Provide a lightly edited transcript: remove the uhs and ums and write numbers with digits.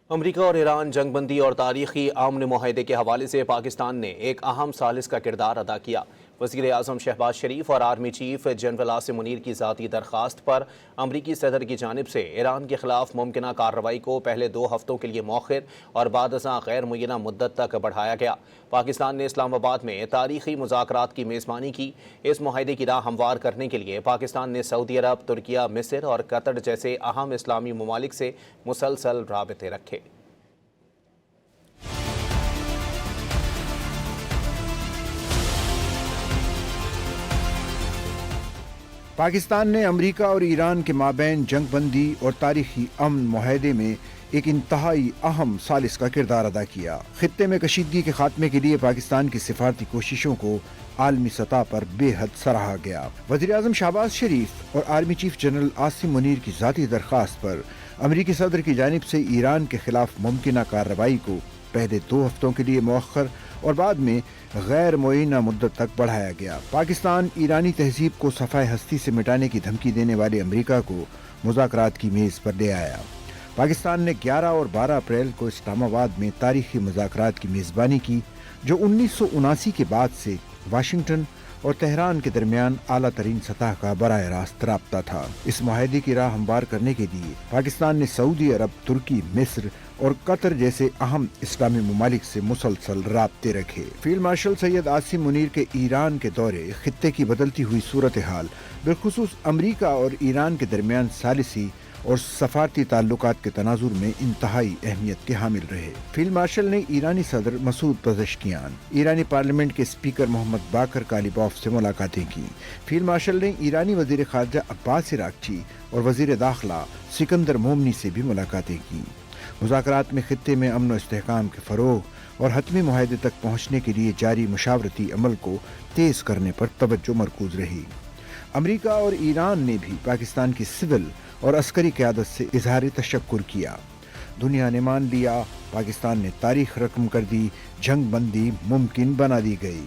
امریکہ اور ایران جنگ بندی اور تاریخی امن معاہدے کے حوالے سے پاکستان نے ایک اہم ثالث کا کردار ادا کیا۔ وزیر اعظم شہباز شریف اور army chief general Asim Munir کی ذاتی درخواست پر امریکی صدر کی جانب سے ایران کے خلاف ممکنہ کارروائی کو پہلے 2 ہفتوں کے لیے مؤخر اور بعد ازاں غیر معینہ مدت تک بڑھایا گیا۔ پاکستان نے اسلام آباد میں تاریخی مذاکرات کی میزبانی کی۔ اس معاہدے کی راہ ہموار کرنے کے لیے پاکستان نے سعودی عرب، ترکیہ، مصر اور قطر جیسے اہم اسلامی ممالک سے مسلسل رابطے رکھے۔ پاکستان نے امریکہ اور ایران کے مابین جنگ بندی اور تاریخی امن معاہدے میں ایک انتہائی اہم ثالث کا کردار ادا کیا۔ خطے میں کشیدگی کے خاتمے کے لیے پاکستان کی سفارتی کوششوں کو عالمی سطح پر بے حد سراہا گیا۔ وزیر اعظم شہباز شریف اور army chief general Asim Munir کی ذاتی درخواست پر امریکی صدر کی جانب سے ایران کے خلاف ممکنہ کارروائی کو پہلے 2 ہفتوں کے لیے مؤخر اور بعد میں غیر معینہ مدت تک بڑھایا گیا۔ پاکستان ایرانی تہذیب کو صفحہ ہستی سے مٹانے کی دھمکی دینے والے امریکہ کو مذاکرات کی میز پر لے آیا۔ پاکستان نے 11 اور 12 اپریل کو اسلام آباد میں تاریخی مذاکرات کی میزبانی کی، جو 1979 کے بعد سے واشنگٹن اور تہران کے درمیان اعلیٰ ترین سطح کا براہ راست رابطہ تھا۔ اس معاہدے کی راہ ہموار کرنے کے لیے پاکستان نے سعودی عرب، ترکی، مصر اور قطر جیسے اہم اسلامی ممالک سے مسلسل رابطے رکھے۔ فیلڈ مارشل سید عاصم منیر کے ایران کے دورے خطے کی بدلتی ہوئی صورتحال، بالخصوص امریکہ اور ایران کے درمیان ثالثی اور سفارتی تعلقات کے تناظر میں انتہائی اہمیت کے حامل رہے۔ فیلڈ مارشل نے ایرانی صدر مسعود پزشکیان، ایرانی پارلیمنٹ کے اسپیکر محمد باقر کالیباف سے ملاقاتیں کی۔ فیلڈ مارشل نے ایرانی وزیر خارجہ عباس عراقچی اور وزیر داخلہ سکندر مومنی سے بھی ملاقاتیں کی۔ مذاکرات میں خطے میں امن و استحکام کے فروغ اور حتمی معاہدے تک پہنچنے کے لیے جاری مشاورتی عمل کو تیز کرنے پر توجہ مرکوز رہی۔ امریکہ اور ایران نے بھی پاکستان کی سول اور عسکری قیادت سے اظہار تشکر کیا۔ دنیا نے مان لیا، پاکستان نے تاریخ رقم کر دی، جنگ بندی ممکن بنا دی گئی۔